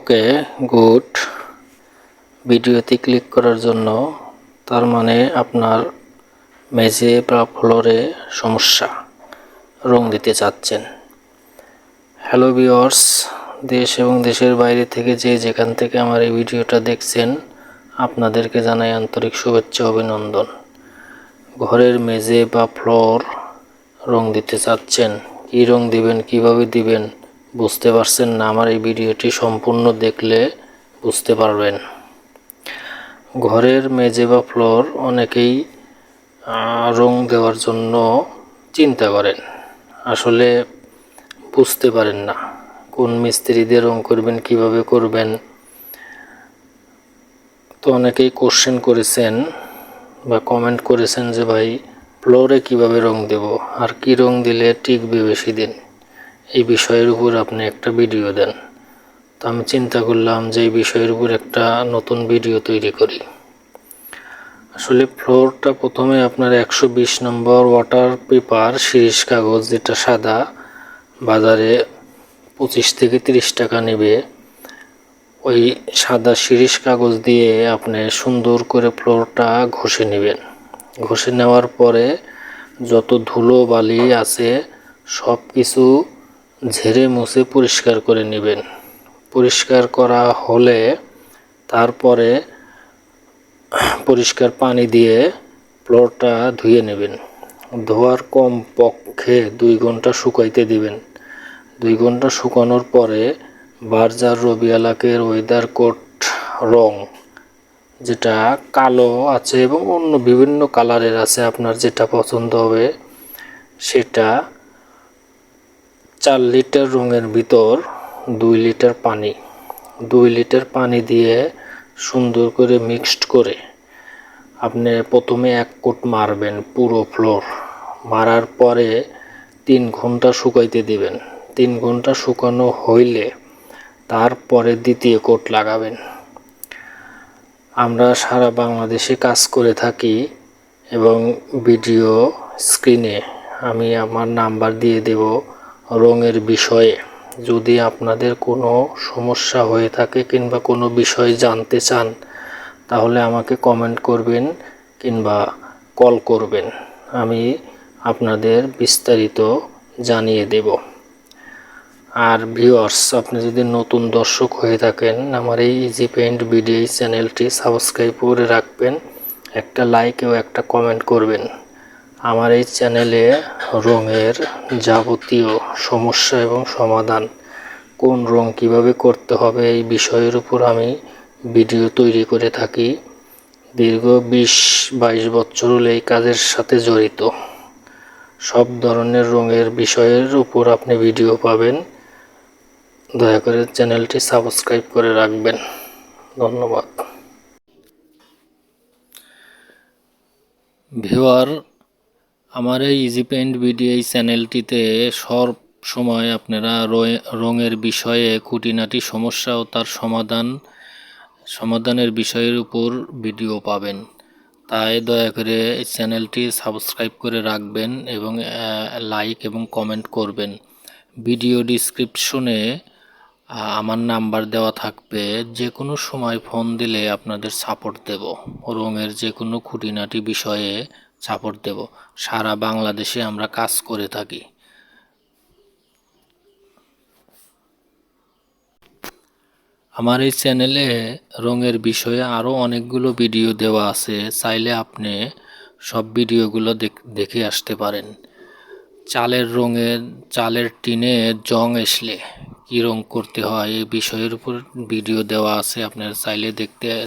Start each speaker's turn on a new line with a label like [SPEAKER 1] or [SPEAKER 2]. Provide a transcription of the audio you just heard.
[SPEAKER 1] Okay good. ভিডিওতে click করার জন্য, তার মানে আপনার মেঝে বা ফ্লোরে সমস্যা, রং দিতে চাচ্ছেন। হ্যালো ভিউয়ার্স, দেশ এবং দেশের বাইরে থেকে যেখান থেকে আমার এই ভিডিওটা দেখছেন, আপনাদেরকে জানাই আন্তরিক শুভেচ্ছা অভিনন্দন। ঘরের মেঝে বা ফ্লোর রং দিতে চাচ্ছেন, কী রং দিবেন, কিভাবে দিবেন বুঝতে পারছেন না? আমার এই ভিডিওটি সম্পূর্ণ দেখলে বুঝতে পারবেন। ঘরের মেঝে বা ফ্লোর অনেকেই রং দেওয়ার জন্য চিন্তা করেন, আসলে বুঝতে পারেন না কোন মিস্ত্রি দিয়ে রং করবেন, কিভাবে করবেন। তো অনেকেই কোশ্চেন করেছেন বা কমেন্ট করেছেন যে ভাই ফ্লোরে কিভাবে রং দেব, আর কি রং দিলে টিকবে বেশি দিন, এই বিষয়ের উপর আপনি একটা ভিডিও দেন। তো আমি চিন্তা করলাম যে এই বিষয়ের উপর একটা নতুন ভিডিও তৈরি করি। আসলে ফ্লোরটা প্রথমে আপনার 120 নম্বর ওয়াটার পেপার শিরিষ কাগজ, যেটা সাদা, বাজারে 25 থেকে 30 টাকা নেবে। ওই সাদা শিরিষ কাগজ দিয়ে আপনি সুন্দর করে ফ্লোরটা ঘষে নেবেন। ঘষে নেওয়ার পরে যত ধুলো বালি আছে সব কিছু ঝেড়ে মুছে পরিষ্কার করে নেবেন। পরিষ্কার করা হলে তারপরে পরিষ্কার পানি দিয়ে ফ্লোরটা ধুয়ে নেবেন। ধোয়ার কম পক্ষে 2 ঘন্টা শুকাইতে দিবেন। 2 ঘন্টা শুকানোর পরে বার্জার রবিয়ালাকের ওয়েদার কোট রং, যেটা কালো আছে এবং অন্য বিভিন্ন কালারের আছে, আপনার যেটা পছন্দ হবে সেটা 4 লিটার রঙের ভিতর 2 লিটার পানি, 2 লিটার পানি দিয়ে সুন্দর করে মিক্সড করে আপনি প্রথমে 1 কোট মারবেন পুরো ফ্লোর। মারার পরে 3 ঘন্টা শুকাইতে দিবেন। 3 ঘন্টা শুকানো হইলে তারপরে দ্বিতীয় কোট লাগাবেন। আমরা সারা বাংলাদেশে কাজ করে থাকি এবং ভিডিও স্ক্রিনে আমি আমার নাম্বার দিয়ে দেব রঙের বিষয়ে। যদি আপনাদের কোনো সমস্যা হয়ে থাকে কিংবা কোনো বিষয় জানতে চান, তাহলে আমাকে কমেন্ট করবেন কিংবা কল করবেন, আমি আপনাদের বিস্তারিত জানিয়ে দেব। আর ভিউয়ার্স, আপনি যদি নতুন দর্শক হয়ে থাকেন, আমার এই ইজি পেইন্ট ভিডিও চ্যানেলটি সাবস্ক্রাইব করে রাখবেন, একটা লাইক ও একটা কমেন্ট করবেন। আমার এই চ্যানেলে রঙের যাবতীয় সমস্যা এবং সমাধান, কোন রং কিভাবে করতে হবে এই বিষয়ের উপর আমি ভিডিও তৈরি করে থাকি। দীর্ঘ 20-22 বছর হলো এই কাজের সাথে জড়িত। সব ধরনের রঙের বিষয়ের উপর আপনি ভিডিও পাবেন। দয়া করে চ্যানেলটি সাবস্ক্রাইব করে রাখবেন। ধন্যবাদ। ভিউয়ার, আমার এই ইজি পেইন্ট ভিডিও এই চ্যানেলটিতে সব সময় আপনারা রঙের বিষয়ে খুঁটিনাটি সমস্যা ও তার সমাধানের বিষয়ের উপর ভিডিও পাবেন। তাই দয়া করে এই চ্যানেলটি সাবস্ক্রাইব করে রাখবেন এবং লাইক এবং কমেন্ট করবেন। ভিডিও ডিসক্রিপশনে আমার নাম্বার দেওয়া থাকবে, যে কোনো সময় ফোন দিলে আপনাদের সাপোর্ট দেব। রঙের যে কোনো খুঁটিনাটি বিষয়ে সাপোর্ট দেব। সারা বাংলাদেশে আমরা কাজ করে থাকি। আমার এই চ্যানেলে রঙের বিষয়ে আরও অনেকগুলো ভিডিও দেওয়া আছে, চাইলে আপনি সব ভিডিওগুলো দেখে আসতে পারেন। চালের টিনে জং আসলে কী রং করতে হয় এই বিষয়ের উপর ভিডিও দেওয়া আছে, আপনারা চাইলে দেখতে